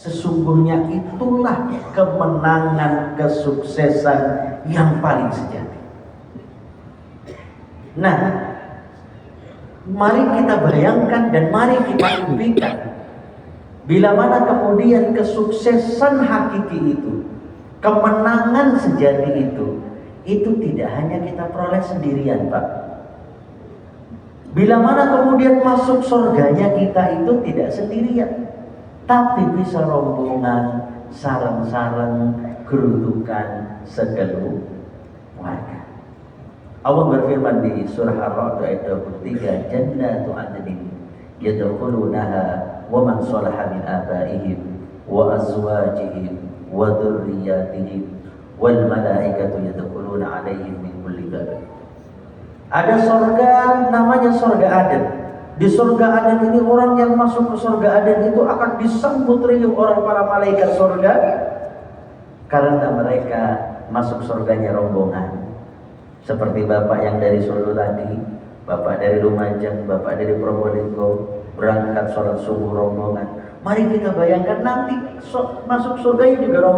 Sesungguhnya itulah kemenangan, kesuksesan yang paling sejati. Nah, mari kita bayangkan dan mari kita impikan, bila mana kemudian kesuksesan hakiki itu, kemenangan sejati itu tidak hanya kita peroleh sendirian, Pak. Bila mana kemudian masuk surganya kita itu tidak sendirian, tapi bisa rombongan, sareng-sareng, gerudukan sekeluarga. Allah berfirman di surah Ar-Ra'd ayat 23, Jannatu adnin yadkhulunaha wa man salaha min abaihim wa azwajihim wa dzurriyyatihim wal malaikatu yadkhuluna 'alaihim min kulli bab. Ada surga namanya surga Aden. Di surga Aden ini orang yang masuk ke surga Aden itu akan disambut riuh oleh para malaikat surga karena mereka masuk surganya rombongan. Seperti Bapak yang dari Solo tadi, Bapak dari Lumajang, Bapak dari Probolinggo, berangkat sholat subuh rombongan. Mari kita bayangkan nanti masuk surganya juga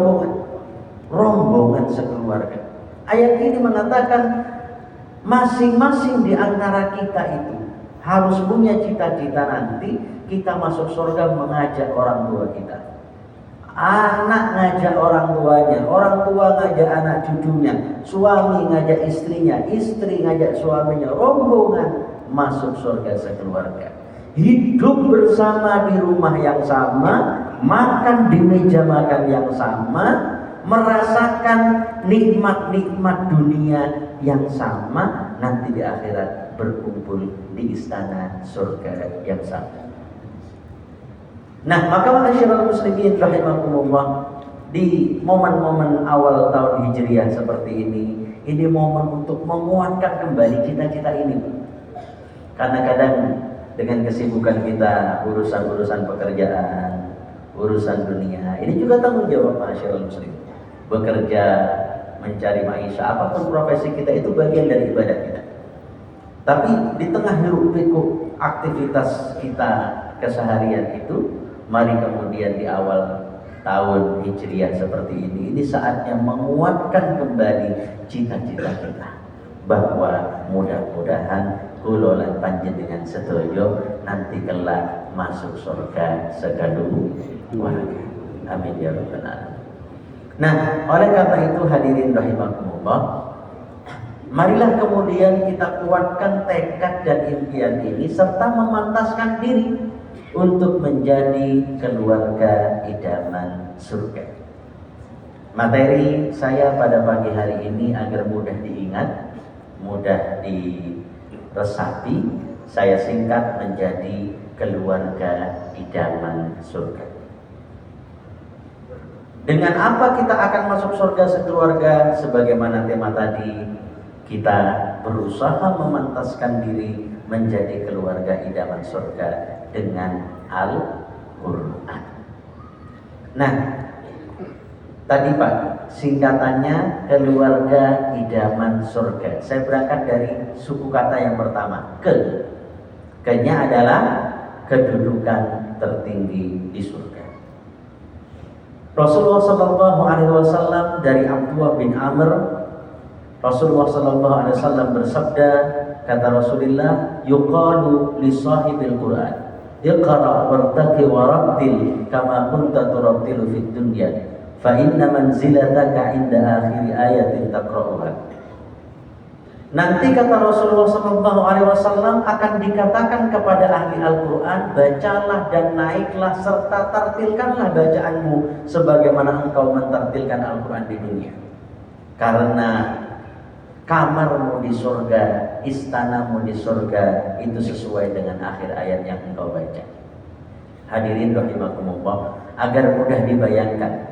rombongan sekeluarga. Ayat ini mengatakan masing-masing di antara kita itu harus punya cita-cita nanti kita masuk surga mengajak orang tua kita. Anak ngajak orang tuanya, orang tua ngajak anak cucunya, suami ngajak istrinya, istri ngajak suaminya, rombongan masuk surga sekeluarga. Hidup bersama di rumah yang sama, makan di meja makan yang sama, merasakan nikmat-nikmat dunia yang sama, nanti di akhirat berkumpul di istana surga yang sama. Nah, maka ma'asyiral muslimin rahimakumullah, di momen-momen awal tahun Hijriah seperti ini momen untuk menguatkan kembali cita-cita ini. Karena kadang dengan kesibukan kita, urusan-urusan pekerjaan, urusan dunia, ini juga tanggung jawab ma'asyiral muslimin. Bekerja, mencari maisha, apapun profesi kita itu bagian dari ibadah kita. Tapi di tengah hiruk-pikuk aktivitas kita keseharian itu, mari kemudian di awal tahun Hijriah seperti ini saatnya menguatkan kembali cita-cita kita, bahwa mudah-mudahan kulolan panjenengan sedoyo nanti kelak masuk surga sekaluwarga. Amin ya rabbal alamin. Nah, oleh karena itu hadirin rahimakumullah, marilah kemudian kita kuatkan tekad dan impian ini serta memantaskan diri untuk menjadi keluarga idaman surga. Materi saya pada pagi hari ini agar mudah diingat, mudah diresapi, saya singkat menjadi keluarga idaman surga. Dengan apa kita akan masuk surga sekeluarga? Sebagaimana tema tadi, kita berusaha memantaskan diri menjadi keluarga idaman surga dengan Al-Quran. Nah, tadi Pak, singkatannya keluarga idaman surga. Saya berangkat dari suku kata yang pertama, ke-nya adalah kedudukan tertinggi di surga. Rasulullah SAW dari Abdullah bin Amr, Rasulullah SAW bersabda, kata Rasulullah, yuqalu li sahibil Quran, iqra wartaqi warattil kama kunta turattilu fid dunya fa inna manzilataka inda akhir ayatin taqra'uha. Nanti kata Rasulullah SAW akan dikatakan kepada ahli Al-Quran, bacalah dan naiklah serta tartilkanlah bacaanmu sebagaimana engkau mentartilkan Al-Quran di dunia. Karena kamarmu di surga, istanamu di surga itu sesuai dengan akhir ayat yang engkau baca. Hadirin rahimakumullah, agar mudah dibayangkan,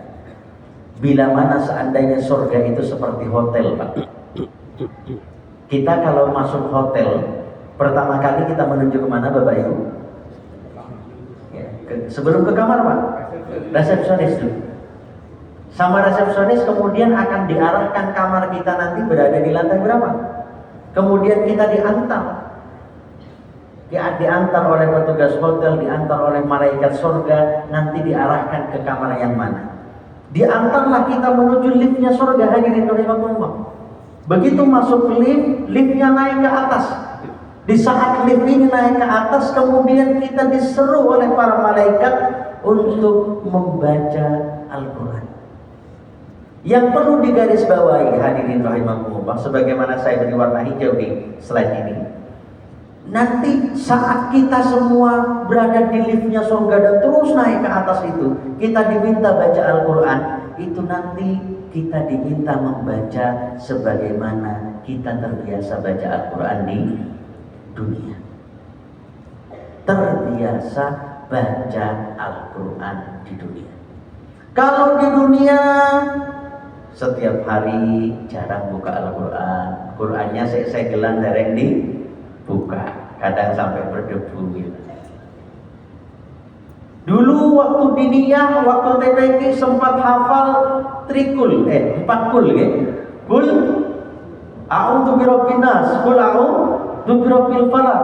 bila mana seandainya surga itu seperti hotel, Pak. Kita kalau masuk hotel, pertama kali kita menuju kemana Bapak Ibu? Ya, sebelum ke kamar Pak, resepsionis dulu. Sama resepsionis kemudian akan diarahkan kamar kita nanti berada di lantai berapa. Kemudian kita diantar diantar oleh petugas hotel, diantar oleh malaikat surga, nanti diarahkan ke kamar yang mana. Diantarlah kita menuju liftnya surga, hadirin rahimakumullah. Begitu masuk lift, liftnya naik ke atas. Di saat lift ini naik ke atas, kemudian kita diseru oleh para malaikat untuk membaca Al-Quran. Yang perlu digarisbawahi, hadirin rahimakumullah, sebagaimana saya beri warna hijau di slide ini. Nanti saat kita semua berada di liftnya surga dan terus naik ke atas itu, kita diminta baca Al-Quran. Itu nanti kita diminta membaca sebagaimana kita terbiasa baca Al-Quran di dunia. Terbiasa baca Al-Quran di dunia. Kalau di dunia setiap hari jarang buka Al-Quran, Qurannya saya gelang dereng dibuka, kadang sampai berdebu gitu. Dulu waktu diniyah, waktu TPQ sempat hafal trikul, 4 kul gitu. Kul a'udzu birabbin nas, kul a'udzu birabbil falaq,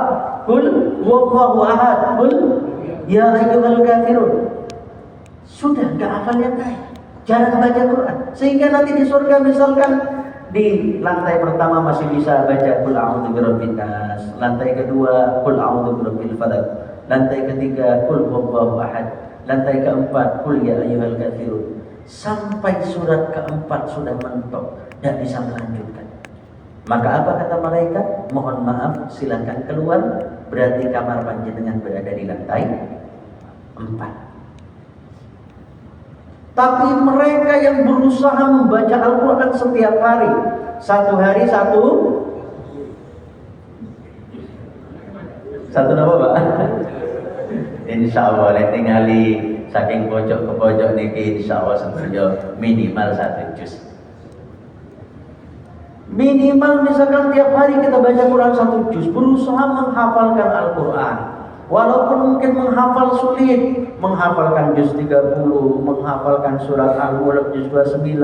kul huwallahu ahad, kul ya ayyuhal kafirun. Sudah enggak hafal yang lain. Jarang baca Quran. Sehingga nanti di surga misalkan di lantai pertama masih bisa baca kul a'udzu birabbin nas, lantai kedua kul a'udzu birabbil falaq, lantai ketiga kul huwallahu ahad, lantai keempat kul ya ayyuhal kafirun. Sampai surat keempat sudah mentok, tidak bisa melanjutkan. Maka apa kata malaikat? Mohon maaf, silakan keluar. Berarti kamar panjenengan berada di lantai 4. Tapi mereka yang berusaha membaca Al-Quran setiap hari, satu hari satu nama Pak. Insya Allah tinggali saking pojok ke pojok niki, insya Allah setuju minimal 1 juz. Minimal misalkan tiap hari kita baca Quran 1 juz, berusaha menghafalkan Al-Quran. Walaupun mungkin menghafal sulit, menghafalkan juz 30, menghafalkan surat Al-Mulk juz 29,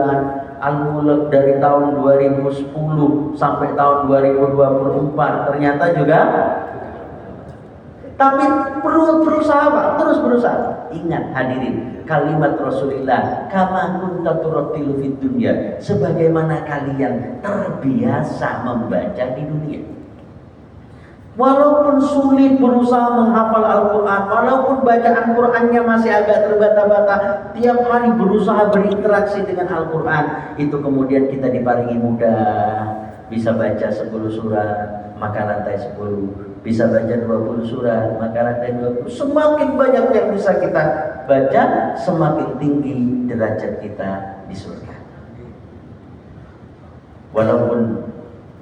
Al-Mulk dari tahun 2010 sampai tahun 2024, ternyata juga. Tapi perlu berusaha Pak, terus berusaha. Ingat hadirin, kalimat Rasulullah, kama kunta turattilu fid dunya, sebagaimana kalian terbiasa membaca di dunia. Walaupun sulit berusaha menghafal Al-Quran, walaupun bacaan Qurannya masih agak terbata-bata, tiap hari berusaha berinteraksi dengan Al-Quran, itu kemudian kita diparingi mudah. Bisa baca 10 surat, maka lantai 10. Bisa baca 20 surat, maka lantai 20. Semakin banyak yang bisa kita baca, semakin tinggi derajat kita di surga. Walaupun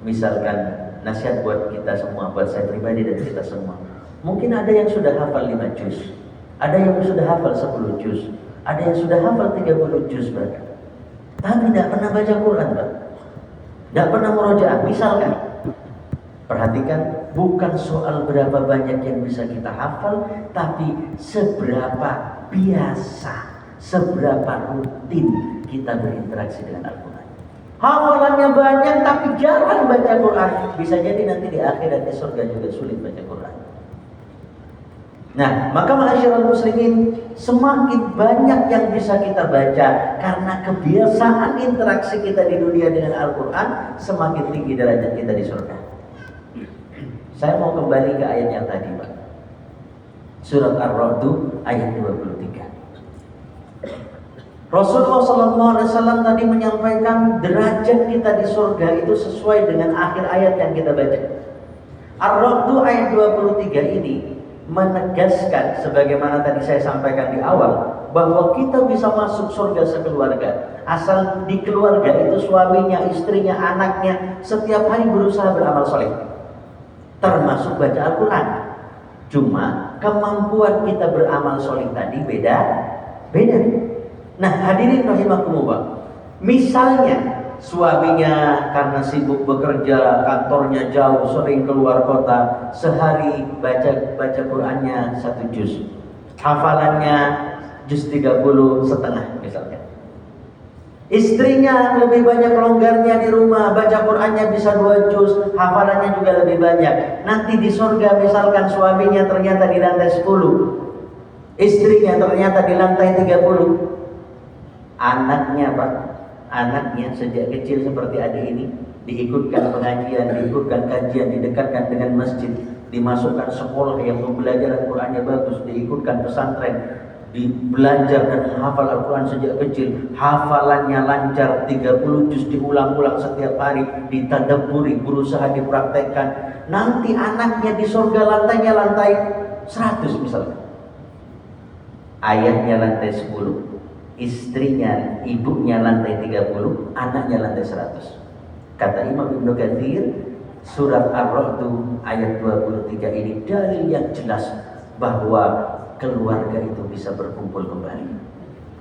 misalkan nasihat buat kita semua, buat saya pribadi dan kita semua, mungkin ada yang sudah hafal 5 juz, ada yang sudah hafal 10 juz, ada yang sudah hafal 30 juz bahkan, tapi tidak pernah baca Quran Pak, tidak pernah murojaah. Misalkan, perhatikan, bukan soal berapa banyak yang bisa kita hafal, tapi seberapa biasa, seberapa rutin kita berinteraksi dengan Al-Quran. Hafalannya banyak tapi jarang baca Quran, bisa jadi nanti di akhirat di surga juga sulit baca Quran. Nah, maka ma'asyiral muslimin, semakin banyak yang bisa kita baca karena kebiasaan interaksi kita di dunia dengan Al-Quran, semakin tinggi derajat kita di surga. Saya mau kembali ke ayat yang tadi Pak, surat Ar-Ra'd ayat 23. Rasulullah SAW tadi menyampaikan derajat kita di surga itu sesuai dengan akhir ayat yang kita baca. Ar-Ra'd ayat 23 ini menegaskan, sebagaimana tadi saya sampaikan di awal, bahwa kita bisa masuk surga sekeluarga asal di keluarga itu suaminya, istrinya, anaknya setiap hari berusaha beramal soleh, termasuk baca Al-Quran. Cuma kemampuan kita beramal soleh tadi beda. Nah hadirin rahimakumullah, misalnya suaminya karena sibuk bekerja, kantornya jauh, sering keluar kota, sehari baca Qurannya 1 juz, hafalannya juz 30 setengah misalnya. Istrinya lebih banyak longgarnya di rumah, baca Qur'annya bisa 2 juz, hafalannya juga lebih banyak. Nanti di surga misalkan suaminya ternyata di lantai 10, istrinya ternyata di lantai 30. Anaknya Pak, anaknya sejak kecil seperti adik ini diikutkan pengajian, diikutkan kajian, didekatkan dengan masjid, dimasukkan sekolah yang pembelajaran Qur'annya bagus, diikutkan pesantren, belajar dan menghafal Al-Quran sejak kecil, hafalannya lancar, 30 juz diulang-ulang setiap hari, ditadabburi, berusaha dipraktekkan. Nanti anaknya di surga lantainya lantai 100 misalnya, ayahnya lantai 10, istrinya, ibunya lantai 30, anaknya lantai 100. Kata Imam Ibnu Katsir, surat Ar-Ra'd ayat 23 ini dalil yang jelas bahwa keluarga itu bisa berkumpul kembali.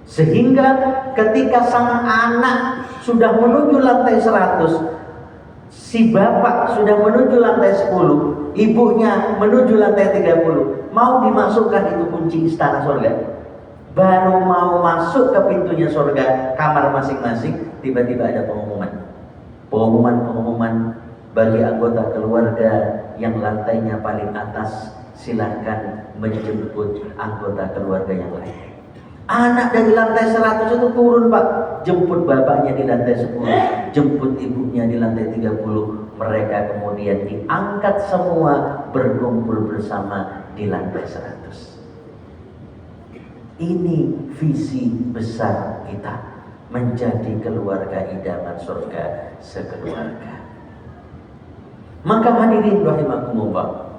Sehingga ketika sang anak sudah menuju lantai 100, si bapak sudah menuju lantai 10, ibunya menuju lantai 30, mau dimasukkan itu kunci istana surga. Baru mau masuk ke pintunya surga, kamar masing-masing, tiba-tiba ada pengumuman bagi anggota keluarga yang lantainya paling atas, silahkan menjemput anggota keluarga yang lain. Anak dari lantai 100 itu turun Pak, jemput bapaknya di lantai 10, jemput ibunya di lantai 30. Mereka kemudian diangkat semua, berkumpul bersama di lantai 100. Ini visi besar kita, menjadi keluarga idaman surga sekeluarga. Maka hadirin rahimakumullah,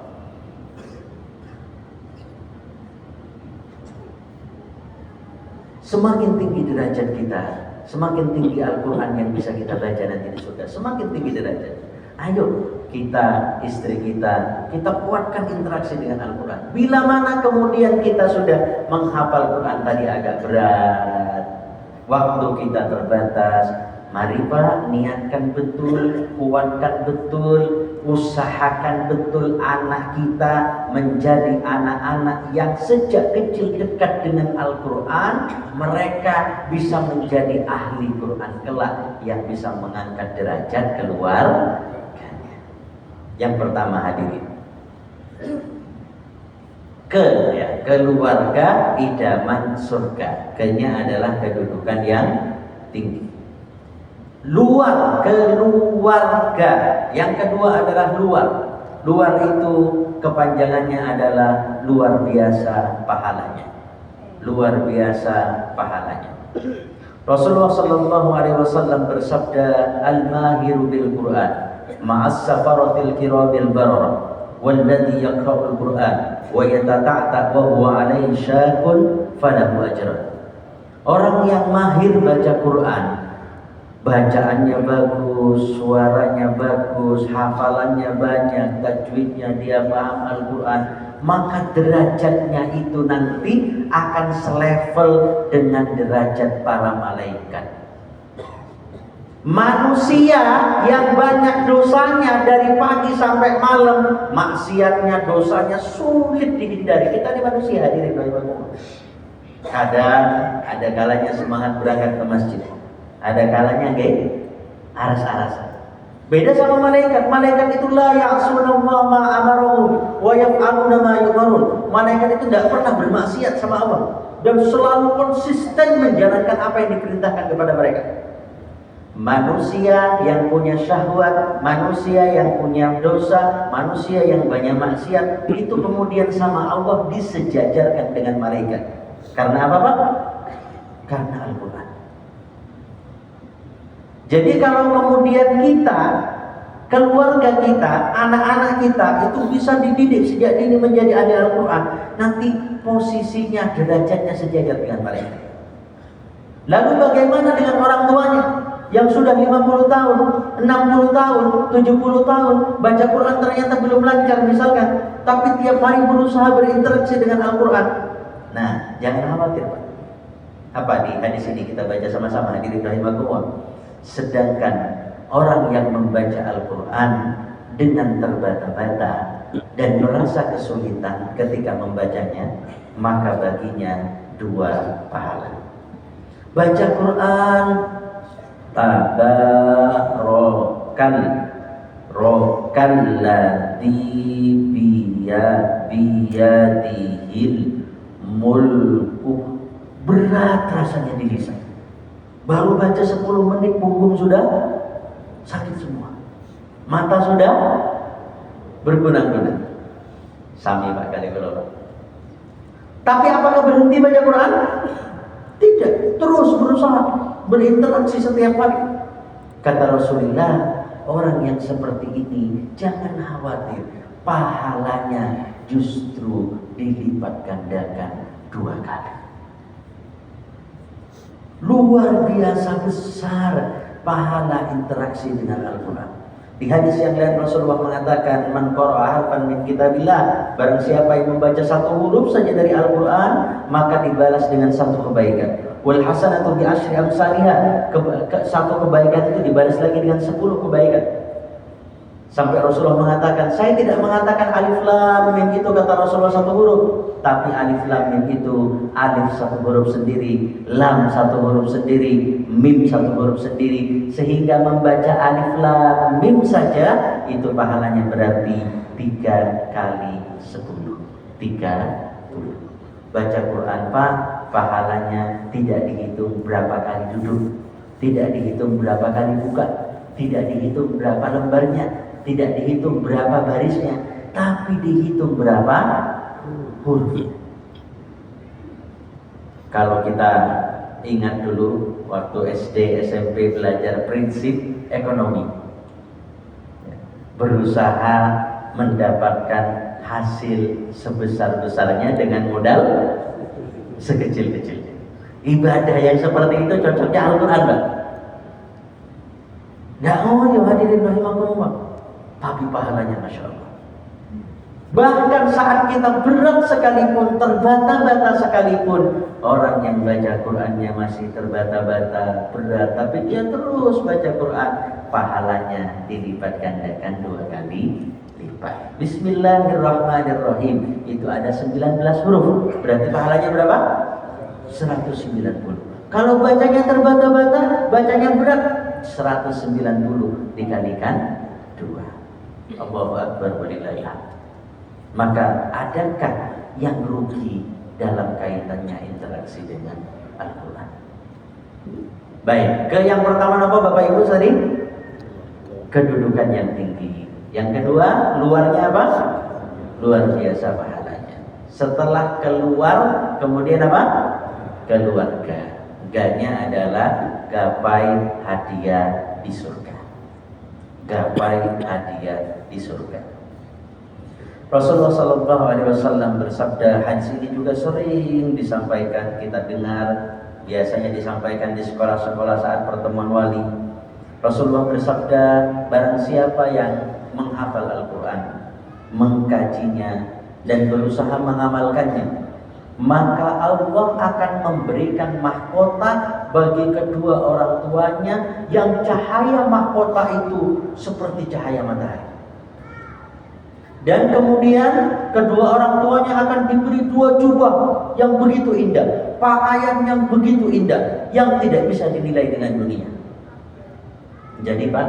semakin tinggi derajat kita, semakin tinggi Al-Quran yang bisa kita baca nanti di surga, semakin tinggi derajat. Ayo kita, istri kita kuatkan interaksi dengan Al-Quran. Bila mana kemudian kita sudah menghafal Quran tadi agak berat, waktu kita terbatas, mari Pak, niatkan betul, kuatkan betul, usahakan betul anak kita menjadi anak-anak yang sejak kecil dekat dengan Al-Quran. Mereka bisa menjadi ahli Quran kelak yang bisa mengangkat derajat keluarganya. Yang pertama hadirin, keluarga idaman surga. Ke-nya adalah kedudukan yang tinggi. Keluarga. Yang kedua adalah luar. Luar itu kepanjangannya adalah luar biasa pahalanya. Luar biasa pahalanya. Rasulullah sallallahu alaihi wasallam bersabda, "Al-mahiru bil Qur'an ma'as safaratil kiramil bararah walladzi yaqra'ul Qur'an wa yatata'ta wa huwa alaihi syaqun falahu ajran." Orang yang mahir baca Quran, bacaannya bagus, suaranya bagus, hafalannya banyak, tajwidnya dia paham Al-Quran, maka derajatnya itu nanti akan selevel dengan derajat para malaikat. Manusia yang banyak dosanya dari pagi sampai malam, maksiatnya, dosanya sulit dihindari. Kita ini manusia, hadirin rahimakumullah. Kadang ada kalanya semangat berangkat ke masjid, ada kalanya aras-arasan. Beda sama malaikat. Malaikat itu la ya'sunallaha ma amarahum wa yaf'aluna ma yu'marun. Malaikat itu tidak pernah bermaksiat sama Allah dan selalu konsisten menjalankan apa yang diperintahkan kepada mereka. Manusia yang punya syahwat, manusia yang punya dosa, manusia yang banyak maksiat, itu kemudian sama Allah disejajarkan dengan malaikat. Karena apa Pak? Karena Al-Quran. Jadi kalau kemudian kita, keluarga kita, anak-anak kita itu bisa dididik sejak dini menjadi ahli Al-Quran, nanti posisinya, derajatnya sejajar dengan mereka. Lalu bagaimana dengan orang tuanya yang sudah 50 tahun, 60 tahun, 70 tahun baca Quran ternyata belum lancar misalkan, tapi tiap hari berusaha berinteraksi dengan Al-Quran? Nah, jangan khawatir Pak. Apa di hadis ini kita baca sama-sama, hadirin rahimakumullah. Sedangkan orang yang membaca Al-Quran dengan terbata-bata dan merasa kesulitan ketika membacanya, maka baginya 2 pahala. Baca Quran Tabarokan ladzi biyadihil mulku. Berat rasanya di lisan. Baru baca 10 menit punggung sudah sakit semua. Mata sudah berkunang-kunang. Sami Pak kali kalau. Tapi apakah berhenti baca Quran? Tidak, terus berusaha berinteraksi setiap hari. Kata Rasulullah, orang yang seperti ini jangan khawatir, pahalanya justru dilipat gandakan 2 kali. Luar biasa besar pahala interaksi dengan Al-Quran. Di hadis yang lain Rasulullah mengatakan, man qara'a harfan min kitabillah, barang siapa yang membaca 1 huruf saja dari Al-Quran, maka dibalas dengan 1 kebaikan. Wal hasanatu bi asyri amsalihha, 1 kebaikan itu dibalas lagi dengan 10 kebaikan. Sampai Rasulullah mengatakan, saya tidak mengatakan alif lam mim itu kata Rasulullah 1 huruf, tapi alif lam mim itu alif 1 huruf sendiri, lam 1 huruf sendiri, mim 1 huruf sendiri, sehingga membaca alif lam mim saja itu pahalanya berarti 3 kali 10. 30. Baca Quran Pak, pahalanya tidak dihitung berapa kali duduk, tidak dihitung berapa kali buka, tidak dihitung berapa lembarnya, tidak dihitung berapa barisnya, tapi dihitung berapa hurufnya. Kalau kita ingat dulu waktu SD, SMP belajar prinsip ekonomi, berusaha mendapatkan hasil sebesar-besarnya dengan modal sekecil-kecilnya. Ibadah yang seperti itu cocoknya Al-Quran, Pak. Nggak mau ya hadirin rahimakumullah, tapi pahalanya Masya Allah. Bahkan saat kita berat sekalipun, terbata-bata sekalipun, orang yang baca Qurannya masih terbata-bata, berat, tapi dia terus baca Quran, pahalanya dilipat gandakan 2 kali lipat. Bismillahirrahmanirrahim, itu ada 19 huruf, berarti pahalanya berapa? 190. Kalau bacanya terbata-bata, bacanya berat, 190 dikalikan 2. Allahu Akbar walillahil hamd. Maka adakah yang rugi dalam kaitannya interaksi dengan Al-Quran? Baik, ke yang pertama apa Bapak Ibu tadi? Kedudukan yang tinggi. Yang kedua, luarnya apa? Luar biasa pahalanya. Setelah keluar, kemudian apa? Keluarga. Ganya adalah gapai hadiah di surga. Gapai hadiah di surga. Rasulullah Shallallahu Alaihi Wasallam bersabda, hadis ini juga sering disampaikan, kita dengar, biasanya disampaikan di sekolah-sekolah saat pertemuan wali. Rasulullah bersabda, barang siapa yang menghafal Al-Quran, mengkajinya, dan berusaha mengamalkannya, maka Allah akan memberikan mahkota bagi kedua orang tuanya yang cahaya mahkota itu seperti cahaya matahari. Dan kemudian kedua orang tuanya akan diberi 2 jubah yang begitu indah, pakaian yang begitu indah, yang tidak bisa dinilai dengan dunia. Jadi Pak,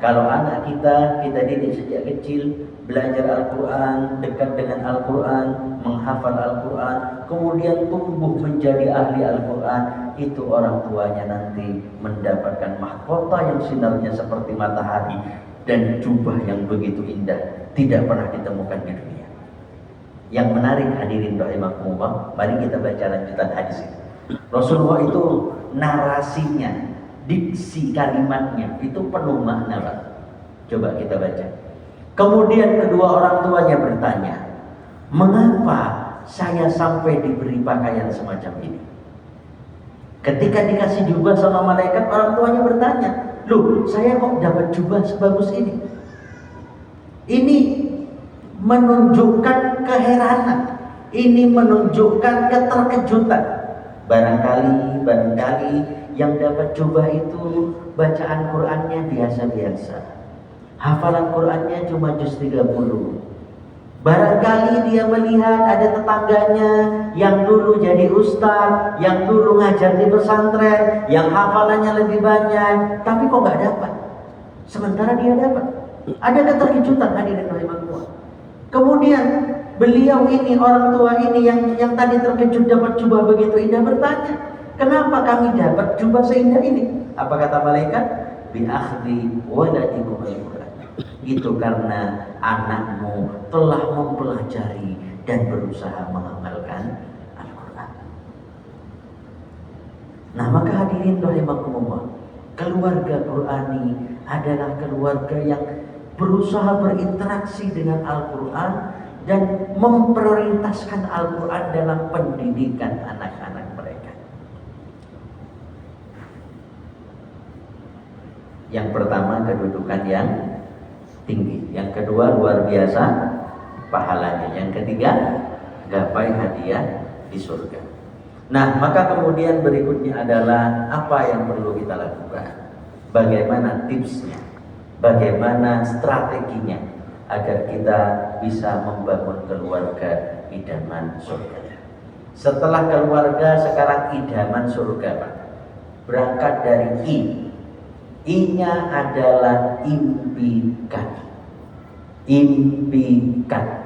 kalau anak kita didik sejak kecil, belajar Al-Quran, dekat dengan Al-Quran, menghafal Al-Quran, kemudian tumbuh menjadi ahli Al-Quran, itu orang tuanya nanti mendapatkan mahkota yang sinarnya seperti matahari dan jubah yang begitu indah, tidak pernah ditemukan di dunia. Yang menarik hadirin rahimakumullah, mari kita baca lanjutan hadis ini. Rasulullah itu narasinya, diksi kalimatnya itu penuh makna, Pak. Coba kita baca. Kemudian kedua orang tuanya bertanya, mengapa saya sampai diberi pakaian semacam ini? Ketika dikasih jubah sama malaikat, orang tuanya bertanya, loh, saya kok dapat jubah sebagus ini? Ini menunjukkan keheranan, ini menunjukkan keterkejutan. Barangkali yang dapat jubah itu bacaan Qur'annya biasa-biasa, hafalan Qur'annya cuma juz 30, Barangkali dia melihat ada tetangganya yang dulu jadi ustaz, yang dulu ngajar di pesantren, yang hafalannya lebih banyak, tapi kok nggak dapat. Sementara dia dapat. Ada keterkejutan hadirin rahimakumullah. Kemudian beliau ini, orang tua ini yang tadi terkejut dapat jubah begitu indah bertanya, kenapa kami dapat jubah seindah ini? Apa kata malaikat? Bi akhdi waladikum al-Qur'an. Itu karena anakmu telah mempelajari dan berusaha mengamalkan Al-Quran. Nah, maka hadirin rahimakumullah, keluarga Qurani adalah keluarga yang berusaha berinteraksi dengan Al-Quran dan memprioritaskan Al-Quran dalam pendidikan anak-anak mereka. Yang pertama, kedudukan yang tinggi. Yang kedua, luar biasa pahalanya. Yang ketiga, gapai hadiah di surga. Nah, maka kemudian berikutnya adalah apa yang perlu kita lakukan? Bagaimana tipsnya? Bagaimana strateginya agar kita bisa membangun keluarga idaman surga? Setelah keluarga, sekarang idaman surga, Pak. Berangkat dari I. I-nya adalah impikan. Impikan.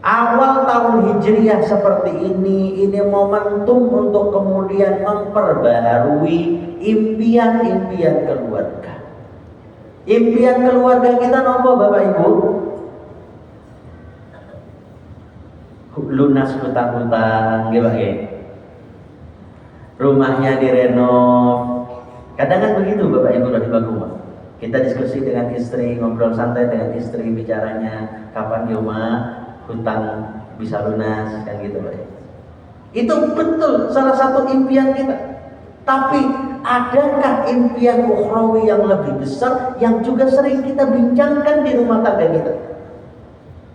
Awal tahun Hijriah seperti ini momentum untuk kemudian memperbaharui impian-impian keluarga. Impian keluarga kita nopo Bapak Ibu? Lunas hutang-hutang, gimana? Rumahnya direnov. Kadang kan begitu Bapak Ibu rahimahumullah. Kita diskusi dengan istri, ngobrol santai dengan istri, bicaranya kapan Yoma hutang bisa lunas, kan gitu Pak. Itu betul salah satu impian kita. Tapi adakah impian ukhrawi yang lebih besar yang juga sering kita bincangkan di rumah tangga kita?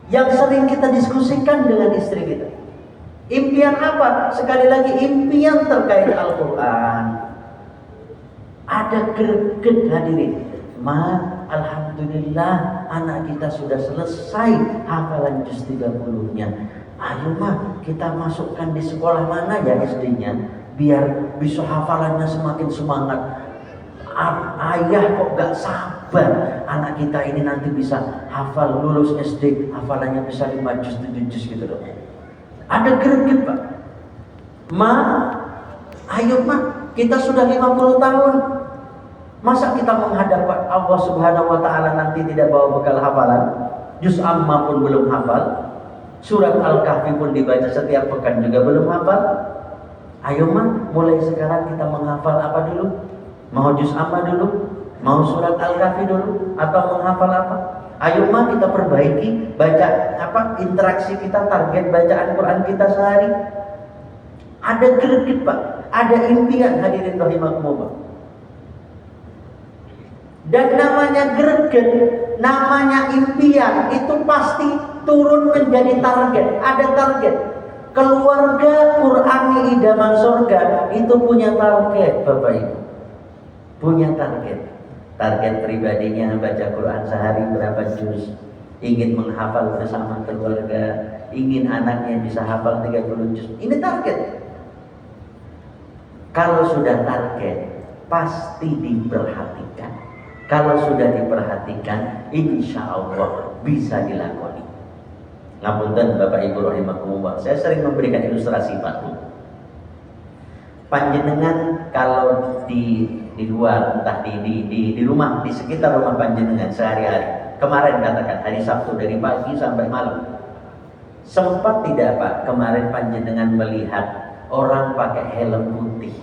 Yang sering kita diskusikan dengan istri kita. Impian apa? Sekali lagi impian terkait Al-Quran. Ada greget hadirin. Alhamdulillah anak kita sudah selesai hafalan juz 30-nya. Ayo kita masukkan di sekolah mana ya SD-nya, biar bisa hafalannya semakin semangat. Ayah kok gak sabar anak kita ini nanti bisa hafal, lulus SD hafalannya bisa 5 juz 7 juz gitu loh. Ada greget Pak. Ayo kita sudah 50 tahun. Masa kita menghadap Allah Subhanahu wa taala nanti tidak bawa bekal hafalan? Juz amma pun belum hafal. Surat Al-Kahfi pun dibaca setiap pekan juga belum hafal. Ayo mulai sekarang kita menghafal apa dulu? Mau juz amma dulu? Mau surat Al-Kahfi dulu? Atau menghafal apa? Ayo kita perbaiki baca interaksi kita, target bacaan Quran kita sehari. Ada greget Pak, ada impian hadirin rahimakumullah. Dan namanya greget, namanya impian, itu pasti turun menjadi target. Ada target. Keluarga Qurani idaman surga itu punya target Bapak Ibu. Punya target. Target pribadinya baca Quran sehari berapa juz. Ingin menghafal bersama keluarga. Ingin anaknya bisa hafal 30 juz. Ini target. Kalau sudah target, pasti diperhatikan. Kalau sudah diperhatikan, insya Allah bisa dilakoni. Ngapunten Bapak Ibu rahimakumullah, saya sering memberikan ilustrasi Pak. Panjenengan kalau di luar, entah di rumah, di sekitar rumah panjenengan sehari-hari. Kemarin katakan hari Sabtu dari pagi sampai malam. Sempat tidak Pak kemarin panjenengan melihat orang pakai helm putih?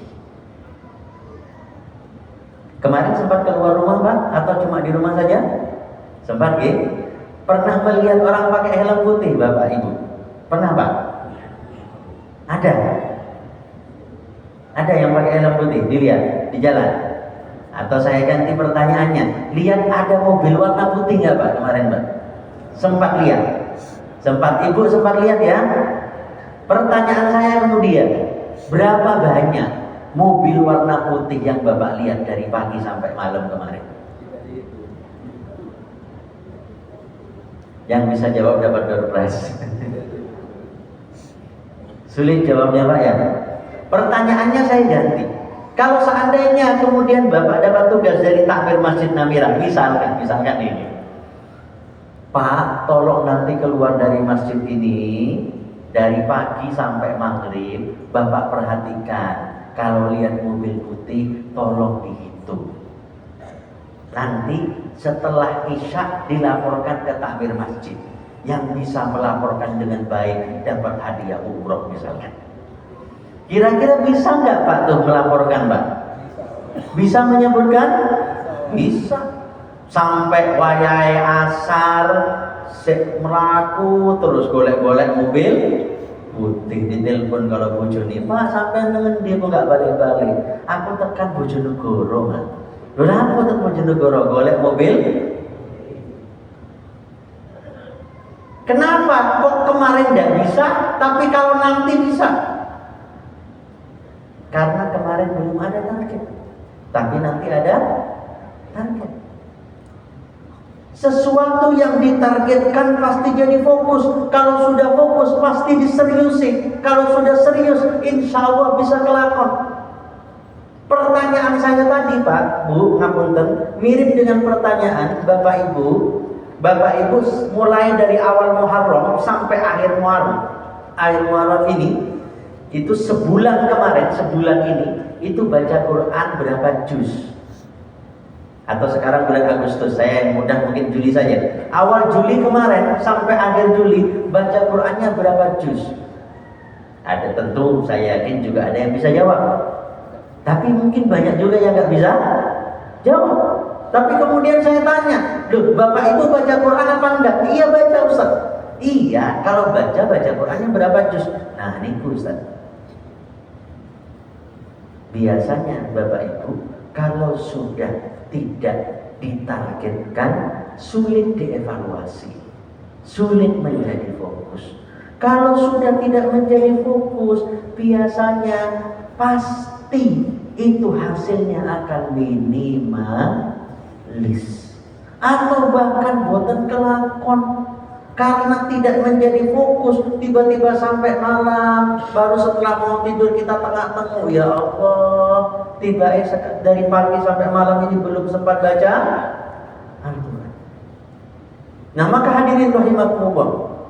Kemarin sempat keluar rumah Pak? Atau cuma di rumah saja? Sempat Pernah melihat orang pakai helm putih Bapak Ibu? Pernah Pak? Ada? Ada yang pakai helm putih? Dilihat di jalan? Atau saya ganti pertanyaannya, lihat ada mobil warna putih nggak Pak kemarin Pak? Sempat lihat? Sempat Ibu sempat lihat ya? Pertanyaan saya kemudian, berapa banyak mobil warna putih yang Bapak lihat dari pagi sampai malam kemarin? Yang bisa jawab dapat door prize. Sulit jawabnya Pak ya. Pertanyaannya saya ganti. Kalau seandainya kemudian Bapak dapat tugas dari takmir Masjid Namira, misalkan ini, Pak, tolong nanti keluar dari masjid ini dari pagi sampai maghrib, Bapak perhatikan kalau lihat mobil putih, tolong dihitung. Nanti setelah isya dilaporkan ke takmir masjid. Yang bisa melaporkan dengan baik dapat hadiah umroh misalnya. Kira-kira bisa nggak Pak tuh melaporkan Pak? Bisa menyebutkan? Bisa. Sampai wayai asar melaku terus golek-golek mobil putih. Ditelepon kalau bojone, Pak sampai nengen dia kok nggak balik-balik. Aku tekan Bojonegoro Mas. Lho apa tekan Bojonegoro golek mobil? Kenapa kok kemarin tidak bisa, tapi kalau nanti bisa? Karena kemarin belum ada target, tapi nanti ada target. Sesuatu yang ditargetkan pasti jadi fokus. Kalau sudah fokus pasti diseriusi. Kalau sudah serius, insya Allah bisa kelakon. Pertanyaan saya tadi Pak, Bu, ngapunten, mirip dengan pertanyaan Bapak Ibu. Bapak Ibu mulai dari awal Muharram sampai akhir Muharram. Akhir Muharram ini itu sebulan ini itu baca Quran berapa juz? Atau sekarang bulan Agustus, saya yang mudah mungkin Juli saja. Awal Juli kemarin sampai akhir Juli baca Qurannya berapa juz? Ada, tentu saya yakin juga ada yang bisa jawab. Tapi mungkin banyak juga yang nggak bisa jawab. Tapi kemudian saya tanya, loh Bapak Ibu baca Quran apa enggak? Iya baca Ustaz. Iya, kalau baca Qurannya berapa juz? Nah ini Ustaz. Biasanya Bapak Ibu kalau sudah tidak ditargetkan, sulit dievaluasi, sulit menjadi fokus. Kalau sudah tidak menjadi fokus, biasanya pasti itu hasilnya akan minimalis atau bahkan boten kelakon. Karena tidak menjadi fokus, tiba-tiba sampai malam, baru setelah mau tidur kita tengah-tengah, ya Allah, tiba dari pagi sampai malam ini belum sempat baca Al-Quran. Nah maka hadirin rahimakumullah,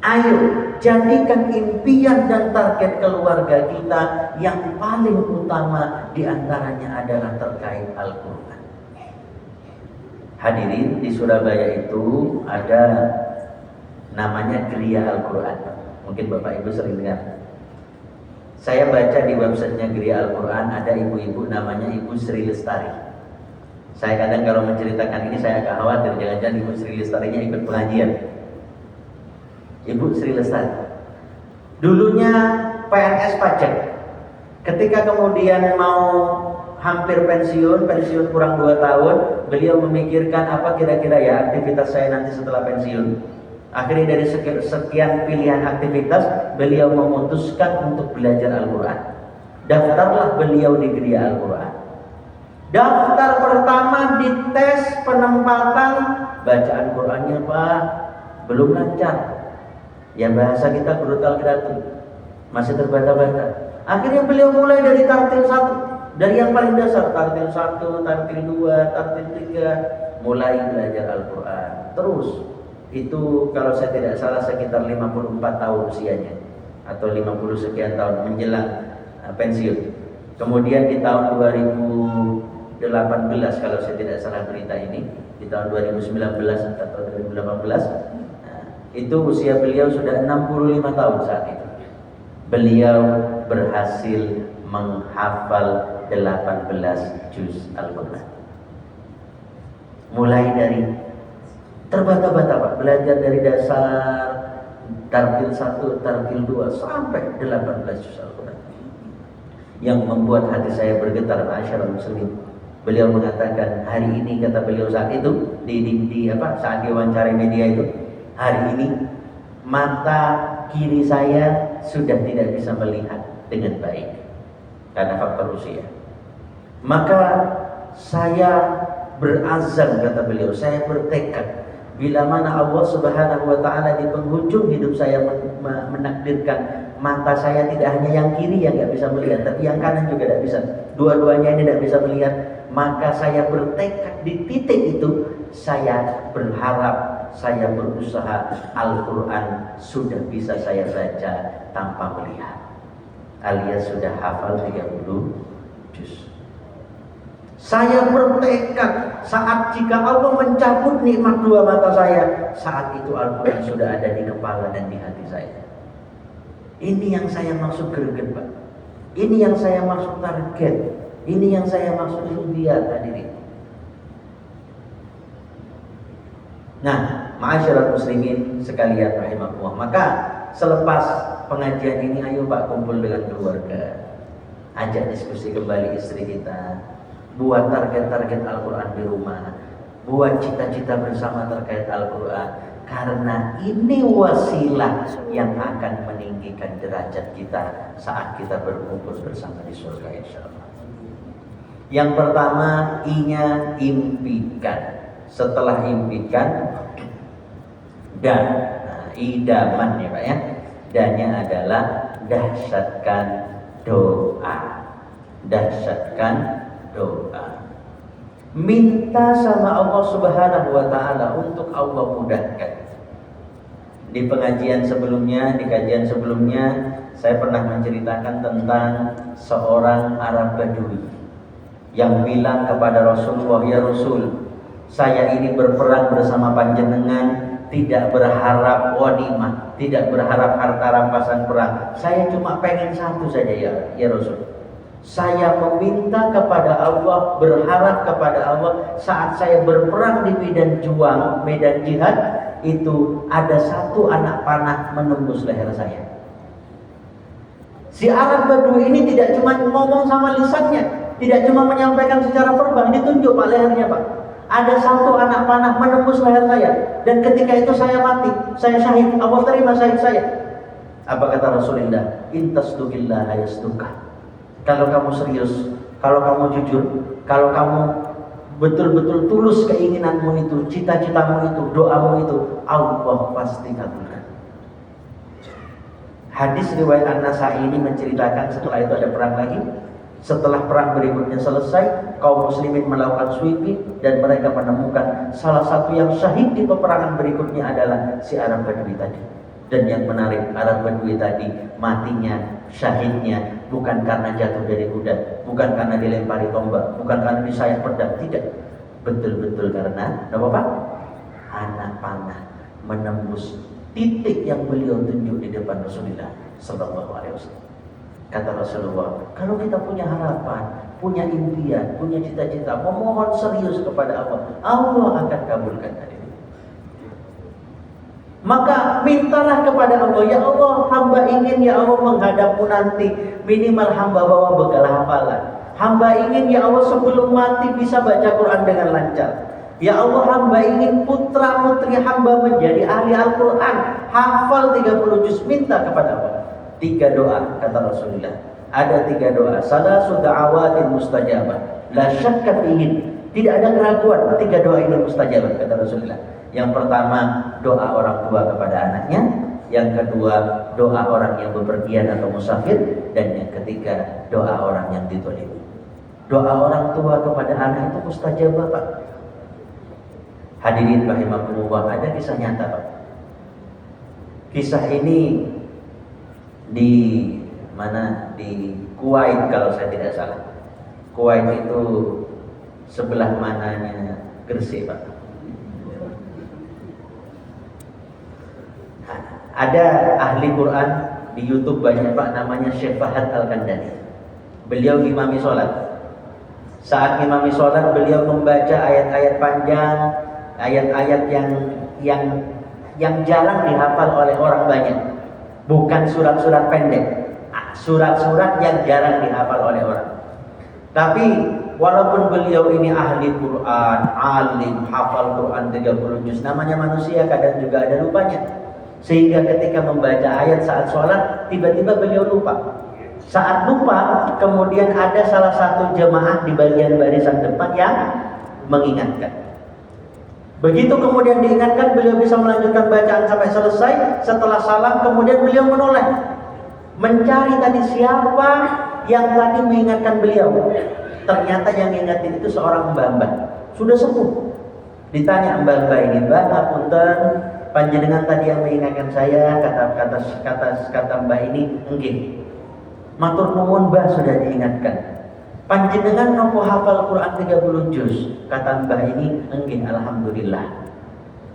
ayo jadikan impian dan target keluarga kita yang paling utama diantaranya adalah terkait Al-Quran. Hadirin, di Surabaya itu ada namanya Geria Al-Quran. Mungkin Bapak Ibu sering dengar. Saya baca di websitenya Geria Al-Quran, ada ibu-ibu namanya Ibu Sri Lestari. Saya kadang kalau menceritakan ini saya agak khawatir, jangan-jangan Ibu Sri Lestarinya ikut pengajian. Ibu Sri Lestari dulunya PNS pajak. Ketika kemudian mau hampir pensiun kurang 2 tahun, beliau memikirkan apa kira-kira ya aktivitas saya nanti setelah pensiun. Akhirnya dari sekian pilihan aktivitas, beliau memutuskan untuk belajar Al-Quran. Daftarlah beliau di Geria Al-Quran. Daftar pertama di tes penempatan, bacaan Qurannya Pak belum lancar. Ya bahasa kita brutal kreatif, masih terbata-bata. Akhirnya beliau mulai dari tartil 1, dari yang paling dasar, tartil 1, tartil 2, tartil 3, mulai belajar Al-Quran. Terus itu kalau saya tidak salah sekitar 54 tahun usianya atau 50 sekian tahun menjelang pensiun. Kemudian di tahun 2018 kalau saya tidak salah berita ini, di tahun 2019 atau 2018, itu usia beliau sudah 65 tahun saat itu. Beliau berhasil menghafal 18 juz Al-Quran. Mulai dari terbata-bata Pak, belajar dari dasar tartil 1, tartil 2 sampai 18 juz Al-Quran. Yang membuat hati saya bergetar, masyaallah muslimin. Beliau mengatakan, hari ini kata beliau saat itu saat diwawancara media itu, hari ini mata kiri saya sudah tidak bisa melihat dengan baik karena faktor usia. Maka saya berazam, kata beliau, saya bertekad Bila mana Allah Subhanahu wa taala di penghujung hidup saya menakdirkan mata saya tidak hanya yang kiri yang nggak bisa melihat, tapi yang kanan juga tidak bisa. Dua-duanya ini tidak bisa melihat. Maka saya bertekad di titik itu, saya berharap, saya berusaha Al-Quran sudah bisa saya baca tanpa melihat, alias sudah hafal 30 juz. Saya bertekad saat jika Allah mencabut nikmat dua mata saya, saat itu Al-Quran sudah ada di kepala dan di hati saya. Ini yang saya maksud greget, Pak. Ini yang saya maksud target. Ini yang saya maksud impian hadirin. Nah, ma'asyiral muslimin sekalian rahimakumullah. Maka selepas pengajian ini, ayo Pak kumpul dengan keluarga, ajak diskusi kembali istri kita, buat target-target Al-Quran di rumah, buat cita-cita bersama terkait Al-Quran. Karena ini wasilah yang akan meninggikan derajat kita saat kita berkumpul bersama di surga insyaallah. Yang pertama, I-nya impikan. Setelah impikan dan idaman ya Pak ya. Dan-nya adalah dahsyatkan doa. Dahsyatkan doa. Minta sama Allah Subhanahu wa taala untuk Allah mudahkan. Di pengajian sebelumnya, di kajian sebelumnya, saya pernah menceritakan tentang seorang Arab Badui yang bilang kepada Rasulullah, "Ya Rasul, saya ini berperang bersama panjenengan, tidak berharap ghanimah, tidak berharap harta rampasan perang. Saya cuma pengen satu saja ya Rasul. Saya meminta kepada Allah, berharap kepada Allah saat saya berperang di medan juang, medan jihad, itu ada satu anak panah menembus leher saya." Si Arab Badui ini tidak cuma ngomong sama lisannya, tidak cuma menyampaikan secara verbal, ditunjuk Pak lehernya Pak. Ada satu anak panah menembus leher saya, dan ketika itu saya mati, saya syahid, Allah terima syahid saya. Apa kata Rasulullah? Intasdukillah yasduka. Kalau kamu serius, kalau kamu jujur, kalau kamu betul-betul tulus keinginanmu itu, cita-citamu itu, doamu itu, Allah pasti kabulkan. Hadis riwayat An-Nasa'i ini menceritakan setelah itu ada perang lagi. Setelah perang berikutnya selesai, kaum muslimin melakukan sweeping dan mereka menemukan salah satu yang syahid di peperangan berikutnya adalah si Arab Badui tadi. Dan yang menarik, Arab Badui tadi matinya, syahidnya bukan karena jatuh dari kuda, bukan karena dilempari tombak, bukan karena disayat pedang, tidak. Betul-betul karena apa Pak? Anak panah menembus titik yang beliau tunjuk di depan Rasulullah sallallahu alaihi wasallam. Kata Rasulullah, kalau kita punya harapan, punya impian, punya cita-cita, memohon serius kepada Allah, Allah akan kabulkan tadi. Maka mintalah kepada Allah, ya Allah, hamba ingin ya Allah menghadapmu nanti, minimal hamba bawa bekal hafalan. Hamba ingin ya Allah sebelum mati bisa baca Quran dengan lancar. Ya Allah, hamba ingin putra putri hamba menjadi ahli Al-Quran, hafal 30 juz, minta kepada Allah. 3 doa kata Rasulullah. Ada 3 doa. Salasu da'awatin mustajabah. La syakka fihin. Tidak ada keraguan. 3 doa ini mustajabah kata Rasulullah. Yang pertama, doa orang tua kepada anaknya. Yang kedua, doa orang yang bepergian atau musafir. Dan yang ketiga, doa orang yang ditolimi. Doa orang tua kepada anak itu mustajabah Pak. Hadirin rahimakumullah, ada kisah nyata Pak. Kisah ini di mana? Di Kuwait kalau saya tidak salah. Kuwait itu sebelah mananya Gresik Pak. Ada ahli Quran di YouTube banyak Pak, namanya Syekh Fahad Al-Kandani. Beliau imami sholat. Saat imami sholat beliau membaca ayat-ayat panjang, ayat-ayat yang jarang dihafal oleh orang banyak. Bukan surat-surat pendek, surat-surat yang jarang dihafal oleh orang. Tapi walaupun beliau ini ahli Quran, alim, hafal Quran 30 juz, namanya manusia kadang juga ada lupanya. Sehingga ketika membaca ayat saat sholat, tiba-tiba beliau lupa. Saat lupa, kemudian ada salah satu jemaah di bagian barisan depan yang mengingatkan. Begitu kemudian diingatkan, beliau bisa melanjutkan bacaan sampai selesai. Setelah salam kemudian beliau menoleh, mencari tadi siapa yang tadi mengingatkan beliau. Ternyata yang ingatin itu seorang mbah-mbah, sudah sepuh. Ditanya mbah-mbah ini, "Mbah, ngapunten, panjenengan tadi yang mengingatkan saya, kata mbah ini, nggih. Matur nuwun mbah, sudah diingatkan. Panjenengan nopo hafal Quran 30 juz?" Kata mbah ini, "Nggih, alhamdulillah."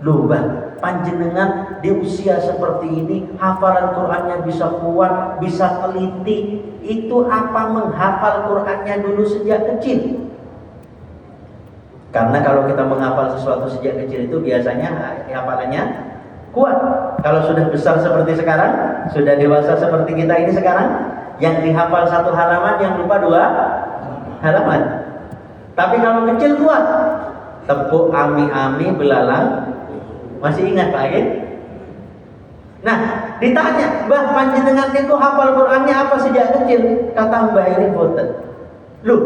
Loh mbah, panjenengan di usia seperti ini hafalan Qurannya bisa kuat, bisa teliti. Itu apa menghafal Qurannya dulu sejak kecil? Karena kalau kita menghafal sesuatu sejak kecil itu biasanya hafalannya kuat. Kalau sudah besar seperti sekarang, sudah dewasa seperti kita ini sekarang, yang dihafal satu halaman, yang lupa 2 halaman. Tapi kalau kecil kuat, tepuk ami-ami belalang masih ingat Pak ya? Nah, ditanya, "Mbah, panjenengan itu hafal Qurannya apa sejak kecil?" Kata mbah ini, "Boten." Loh,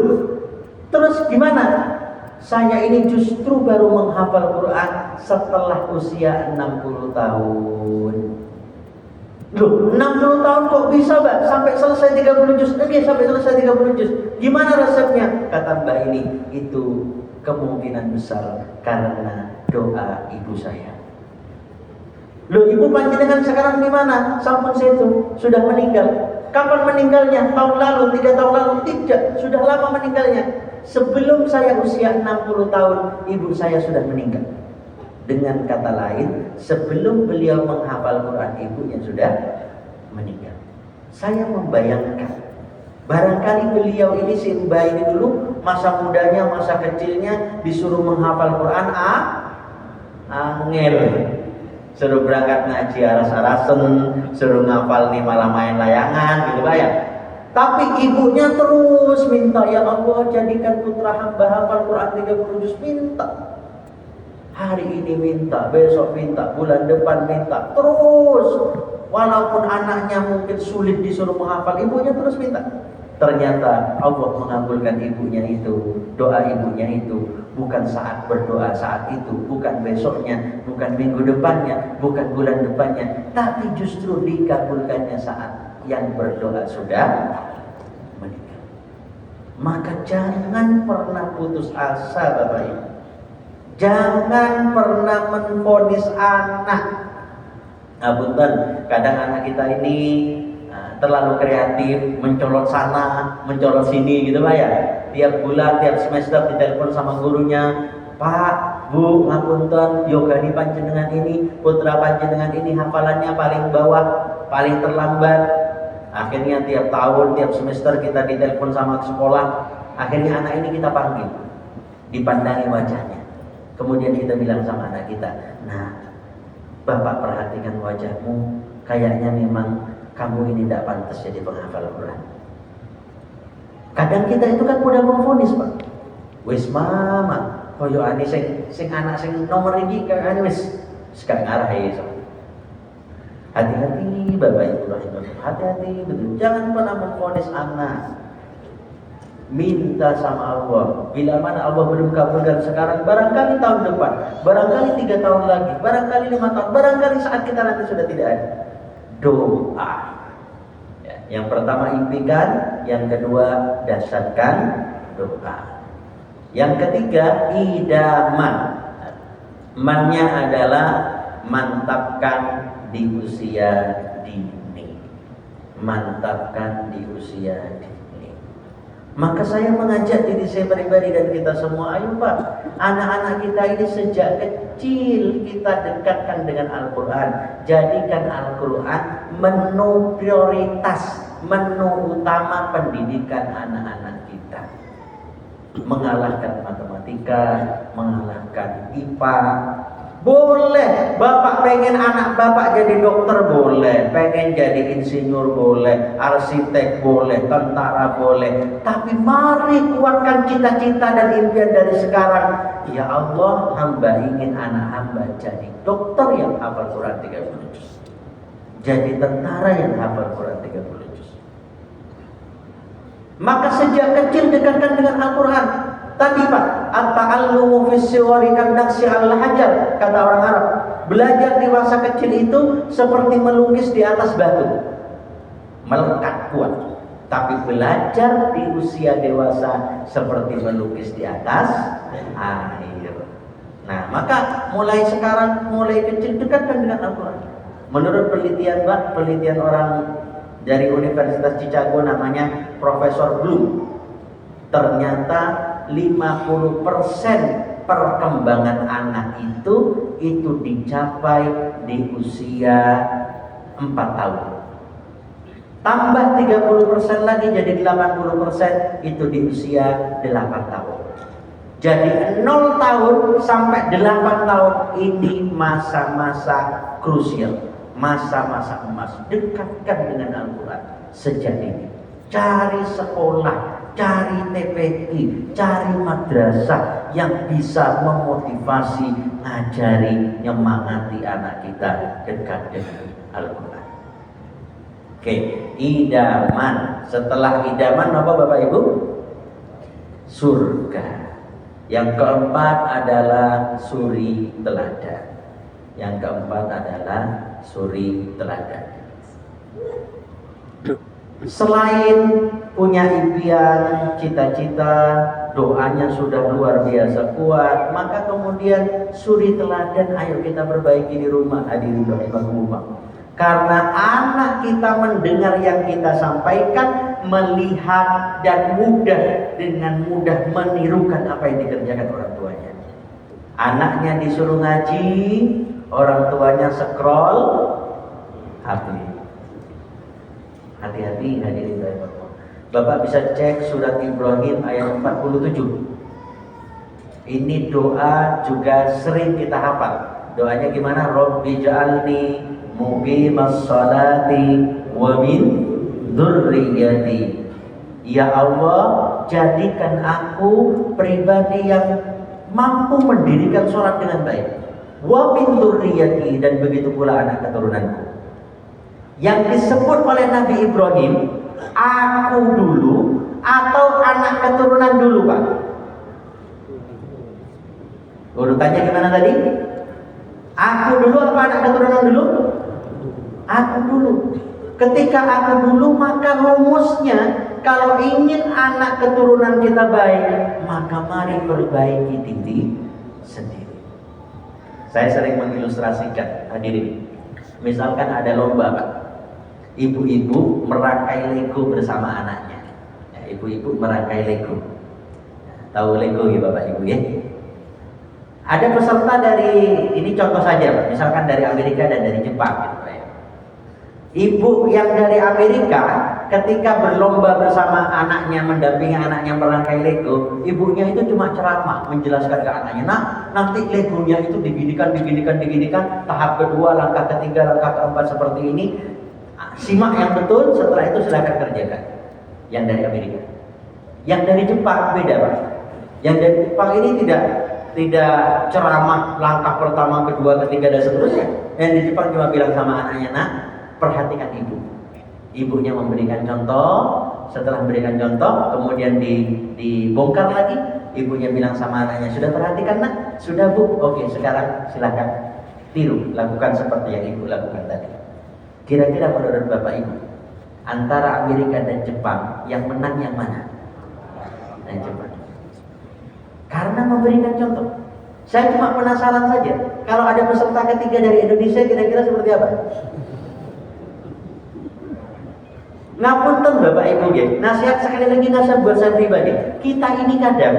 terus gimana? "Saya ini justru baru menghafal Quran setelah usia 60 tahun." Loh, 60 tahun kok bisa Mbak? Sampai selesai 30 juz? Iya, sampai selesai 30 juz. Gimana resepnya? Kata mbak ini, "Itu kemungkinan besar karena doa ibu saya." Loh, ibu panjenengan sekarang di mana? Sampun setu, sudah meninggal. Kapan meninggalnya? Tahun lalu, 3 tahun lalu? Tidak, sudah lama meninggalnya. Sebelum saya usia 60 tahun, ibu saya sudah meninggal. Dengan kata lain, sebelum beliau menghafal Quran, ibunya sudah meninggal. Saya membayangkan, barangkali beliau ini, si mbah ini dulu, masa mudanya, masa kecilnya disuruh menghafal Quran, angel. Suruh berangkat ngaji aras-arasen, suruh ngafal nih malah main layangan gitu Pak ya. Tapi ibunya terus minta, "Ya Allah, jadikan putra hamba hafal Quran 30 juz." Minta. Hari ini minta, besok minta, bulan depan minta. Terus. Walaupun anaknya mungkin sulit disuruh menghafal, ibunya terus minta. Ternyata Allah mengabulkan ibunya itu, doa ibunya itu. Bukan saat berdoa saat itu, bukan besoknya, bukan minggu depannya, bukan bulan depannya, tapi justru dikabulkannya saat yang berdoa sudah meninggal. Maka jangan pernah putus asa Bapak Ibu. Jangan pernah menvonis anak. Punten, kadang anak kita ini terlalu kreatif, mencolot sana, mencolot sini gitu Pak ya. Tiap bulan, tiap semester ditelepon sama gurunya, "Pak, Bu, ngapunten, yogani panjenengan ini, putra panjenengan ini hafalannya paling bawah, paling terlambat." Akhirnya tiap tahun, tiap semester kita ditelepon sama sekolah. Akhirnya anak ini kita panggil, dipandangi wajahnya. Kemudian kita bilang sama anak kita, "Nah, Bapak perhatikan wajahmu, kayaknya memang kamu ini tidak pantas jadi penghafal Quran." Kadang kita itu kan mudah memvonis Pak. "Wis mama, koyo ane sing anak sing nomor iki kaya ane wis gak ngarahi." Hati-hati Bapak Ibu rahimahullah, hati-hati betul. Jangan pernah memvonis anak. Minta sama Allah. Bila mana Allah belum kabulkan sekarang, barangkali tahun depan, barangkali 3 tahun lagi, barangkali 5 tahun, barangkali saat kita nanti sudah tidak ada. Doa. Yang pertama impikan, yang kedua dasarkan doa. Yang ketiga idaman. Mannya adalah mantapkan di usia dini. Mantapkan di usia dini. Maka saya mengajak diri saya pribadi dan kita semua, ayo Pak, anak-anak kita ini sejak kecil kita dekatkan dengan Al-Quran. Jadikan Al-Quran menu prioritas, menu utama pendidikan anak-anak kita. Mengalahkan matematika, mengalahkan IPA. Boleh, Bapak pengen anak Bapak jadi dokter boleh, pengen jadi insinyur boleh, arsitek boleh, tentara boleh. Tapi mari kuatkan cita-cita dan impian dari sekarang. Ya Allah, hamba ingin anak hamba jadi dokter yang hafal Quran 30 juz. Jadi tentara yang hafal Quran 30 juz. Maka sejak kecil dekatkan dengan Al-Quran. Tadi Pak, at-ta'allumu fi sighari kandaksi al-hajar, kata orang Arab. Belajar di masa kecil itu seperti melukis di atas batu, melekat kuat. Tapi belajar di usia dewasa seperti melukis di atas air. Nah, maka mulai sekarang, mulai kecil dekatkan dengan Al-Quran. Menurut penelitian Pak, penelitian orang dari Universitas Chicago namanya Profesor Bloom, ternyata 50% perkembangan anak itu dicapai di usia 4 tahun. Tambah 30% lagi jadi 80% itu di usia 8 tahun. Jadi 0 tahun sampai 8 tahun ini masa-masa krusial, masa-masa emas. Dekatkan dengan Al-Quran sejak ini. Cari sekolah, cari TPQ, cari madrasah yang bisa memotivasi, ngajari, nyemangati anak kita dekat dengan Al-Quran. Oke, idaman. Setelah idaman apa Bapak Ibu? Surga. Yang keempat adalah suri teladan. Yang keempat adalah suri teladan. Selain punya impian, cita-cita, doanya sudah luar biasa kuat, maka kemudian suri teladan ayo kita perbaiki di rumah. Hadirin rahimahumullah. Karena anak kita mendengar yang kita sampaikan, melihat dan dengan mudah menirukan apa yang dikerjakan orang tuanya. Anaknya disuruh ngaji, orang tuanya scroll HP. Hati-hati hadirin rahimahullah. Bapak bisa cek surat Ibrahim ayat 47. Ini doa juga sering kita hafal. Doanya gimana? Rabbi ja'alni muqimas salati wa min dzurriyyati. Ya Allah, jadikan aku pribadi yang mampu mendirikan sholat dengan baik. Wa min dzurriyyati, dan begitu pula anak keturunanku. Yang disebut oleh Nabi Ibrahim, aku dulu atau anak keturunan dulu Pak? Urutannya gimana tadi? Aku dulu apa anak keturunan dulu? Aku dulu. Ketika aku dulu, maka rumusnya kalau ingin anak keturunan kita baik, maka mari perbaiki diri sendiri. Saya sering mengilustrasikan, hadirin. Misalkan ada lomba Pak, ibu-ibu merangkai Lego bersama anaknya. Ya, ibu-ibu merangkai Lego. Tahu Lego ya Bapak Ibu ya? Ada peserta dari, ini contoh saja Pak, misalkan dari Amerika dan dari Jepang gitu Pak ya. Ibu yang dari Amerika ketika berlomba bersama anaknya, mendampingi anaknya merangkai Lego, ibunya itu cuma ceramah menjelaskan ke anaknya, nah nanti Legonya itu diginikan, tahap kedua, langkah ketiga, langkah keempat seperti ini. Simak yang betul, setelah itu silakan kerjakan. Yang dari Amerika. Yang dari Jepang beda Pak. Yang dari Jepang ini tidak ceramah langkah pertama, kedua, ketiga dan seterusnya. Yang di Jepang cuma bilang sama anaknya, nah perhatikan ibu. Ibunya memberikan contoh, setelah memberikan contoh kemudian dibongkar lagi. Ibunya bilang sama anaknya, sudah perhatikan nak? Sudah Bu? Oke, sekarang silakan tiru, lakukan seperti yang ibu lakukan tadi. Kira-kira menurut Bapak Ibu, antara Amerika dan Jepang yang menang yang mana? Yang Jepang. Karena memberikan contoh. Saya cuma penasaran saja, kalau ada peserta ketiga dari Indonesia kira-kira seperti apa? Ngapunten Bapak Ibu ya, nasihat sekali lagi, nasihat buat saya pribadi. Kita ini kadang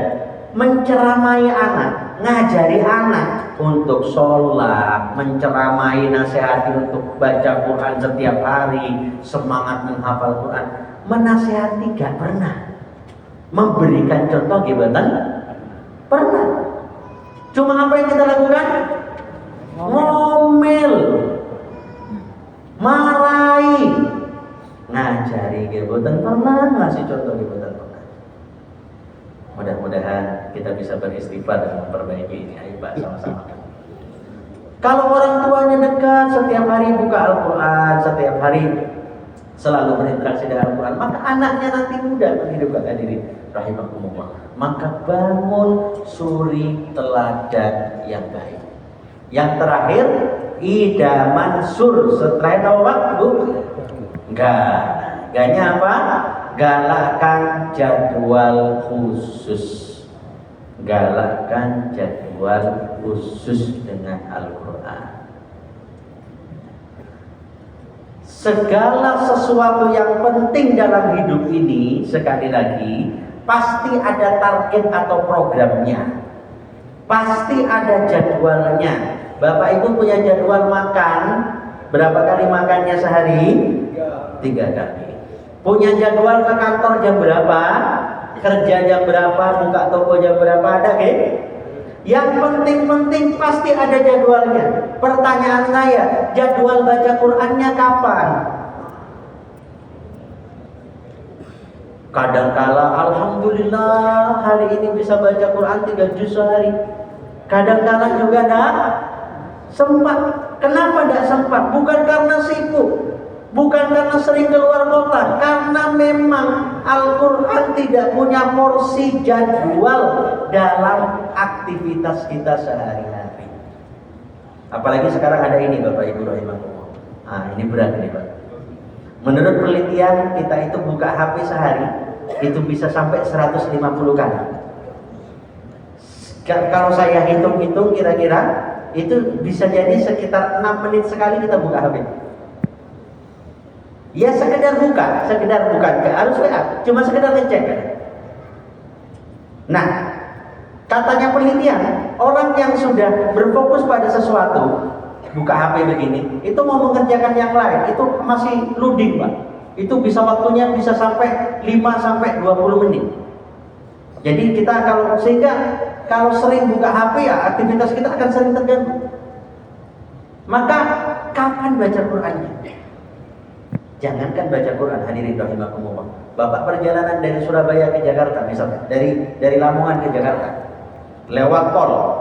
menceramai anak, ngajari anak untuk sholat, menceramai, nasihati untuk baca Quran setiap hari, semangat menghafal Quran. Menasihati gak pernah, memberikan contoh gimana? Pernah. Cuma apa yang kita lakukan? Ngomel, marahi, ngajari gebotan pernah, ngasih contoh gebotan pernah. Mudah-mudahan kita bisa beristighfar dan memperbaiki ini. Ayo Pak, sama-sama. Kalau orang tuanya dekat, setiap hari buka Al-Quran, setiap hari selalu berinteraksi dengan Al-Quran, maka anaknya nanti mudah menghidupkan. Hadirin rahimakumullah. Maka bangun suri teladan yang baik. Yang terakhir, idaman sur, setelah waktu gaknya apa? Galakkan jadwal khusus. Galakkan jadwal khusus dengan Al-Quran. Segala sesuatu yang penting dalam hidup ini, sekali lagi, pasti ada target atau programnya. Pasti ada jadwalnya. Bapak Ibu punya jadwal makan, berapa kali makannya sehari? 3 kali. Punya jadwal ke kantor jam berapa? Kerja jam berapa? Buka toko jam berapa? Ada ke? Yang penting-penting pasti ada jadwalnya. Pertanyaan saya, jadwal baca Qur'annya kapan? Kadangkala alhamdulillah hari ini bisa baca Quran 3 juz sehari. Kadangkala juga enggak sempat. Kenapa enggak sempat? Bukan karena sibuk, bukan karena sering keluar kota, karena memang Al-Quran tidak punya porsi jadwal dalam aktivitas kita sehari-hari. Apalagi sekarang ada ini Bapak Ibu rahimahullah. Ini berat nih Pak. Menurut penelitian kita itu buka HP sehari itu bisa sampai 150 kali. Kalau saya hitung-hitung kira-kira itu bisa jadi sekitar 6 menit sekali kita buka HP. Ya sekedar buka, nggak harus WA, cuma sekedar ngecek. Nah, katanya penelitian, orang yang sudah berfokus pada sesuatu, buka HP begini, itu mau mengerjakan yang lain, itu masih loading Pak. Itu bisa waktunya bisa sampai 5 sampai 20 menit. Jadi kita kalau sering buka HP ya aktivitas kita akan sering terganggu. Maka kapan baca Qur'annya? Jangankan baca Quran, hadirin rahimakumullah. Bapak perjalanan dari Surabaya ke Jakarta misalnya, dari Lamongan ke Jakarta, lewat tol.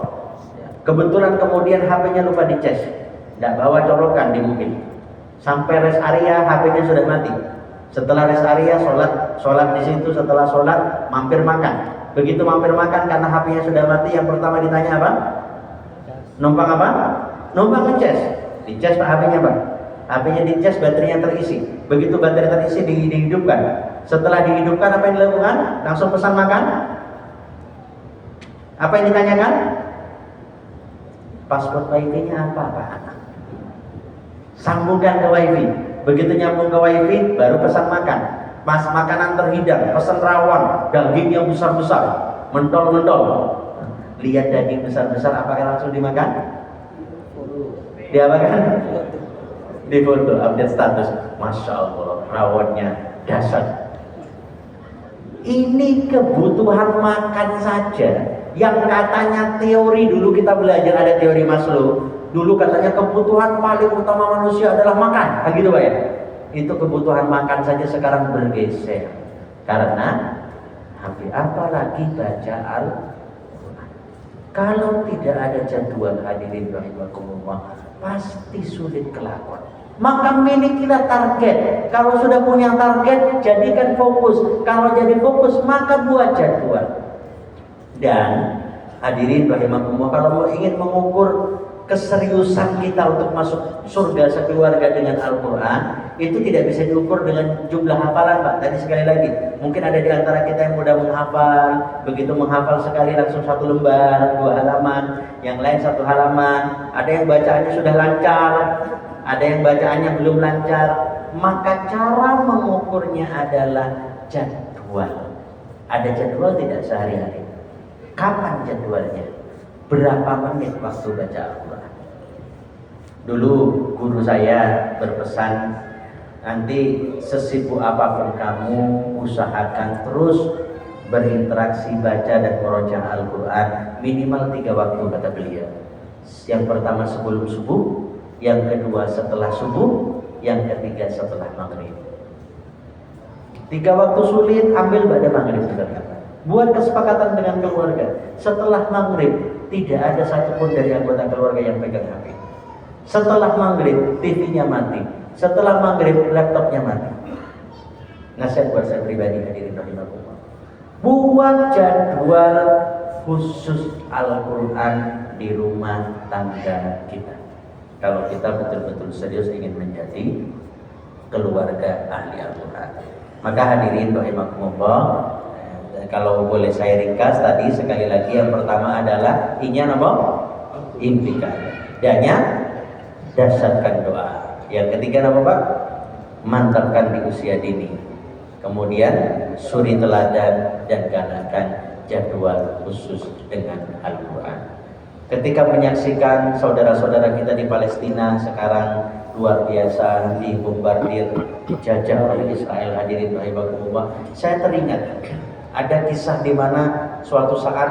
Kebetulan kemudian HP-nya lupa dicas, tidak bawa colokan di mobil. Sampai rest area HP-nya sudah mati. Setelah rest area sholat di situ, setelah sholat mampir makan. Begitu mampir makan karena HP-nya sudah mati, yang pertama ditanya apa? Numpang apa? Numpang ngecas. Dicas Pak HP-nya Pak. HP-nya dicas, baterainya terisi. Begitu baterai terisi dihidupkan. Setelah dihidupkan apa yang dilakukan? Langsung pesan makan. Apa yang ditanyakan? Password wifi-nya apa Pak? Sambungkan ke wifi. Begitu nyambung ke wifi baru pesan makan. Pas makanan terhidang, pesan rawon, daging yang besar-besar, mentol-mentol. Lihat daging besar-besar, apakah langsung dimakan? Diapakan? Di foto, update status. Masya Allah, rawonnya dasar. Ini kebutuhan makan saja. Yang katanya teori, dulu kita belajar ada teori Maslow. Dulu katanya kebutuhan paling utama manusia adalah makan. Gitu Pak ya? Itu kebutuhan makan saja sekarang bergeser. Karena apa lagi baca Al-Quran. Kalau tidak ada jadwal, hadirin rahimakumullah, pasti sulit kelakon. Maka milikilah target. Kalau sudah punya target, jadikan fokus. Kalau jadi fokus, maka buat jadwal. Dan hadirin rahimakumullah, kalau ingin mengukur keseriusan kita untuk masuk surga sekeluarga dengan Al-Quran, itu tidak bisa diukur dengan jumlah hafalan Pak. Tadi sekali lagi, mungkin ada di antara kita yang mudah menghafal. Begitu menghafal sekali langsung 1 lembar, 2 halaman, yang lain 1 halaman. Ada yang bacaannya sudah lancar, ada yang bacaannya belum lancar. Maka cara mengukurnya adalah jadwal. Ada jadwal tidak sehari-hari? Kapan jadwalnya? Berapa menit waktu baca Al-Quran? Dulu guru saya berpesan, nanti sesibuk apapun kamu, usahakan terus berinteraksi baca dan merojaah Al-Quran minimal 3 waktu, kata beliau. Yang pertama sebelum subuh, yang kedua setelah subuh, yang ketiga setelah maghrib. 3 waktu sulit, ambil pada maghrib. Buat kesepakatan dengan keluarga, setelah maghrib tidak ada satupun dari anggota keluarga yang pegang HP. Setelah maghrib TV-nya mati, Setelah maghrib laptopnya mati. Nasihat buat saya pribadi hadirin rahimakumullah. Buat jadwal khusus Al-Quran di rumah tangga kita. Kalau kita betul-betul serius ingin menjadi keluarga ahli Al-Quran. Maka hadirin rahimakumullah, kalau boleh saya ringkas tadi sekali lagi, yang pertama adalah apa? Impikan. Danya dasarkan doa. Yang ketiga apa Pak? Mantapkan di usia dini. Kemudian suri teladan dan galakkan jadwal khusus dengan Al-Quran. Ketika menyaksikan saudara-saudara kita di Palestina sekarang luar biasa dibombardir, dijajah oleh Israel, hadirin rahimakumullah, saya teringat ada kisah di mana suatu saat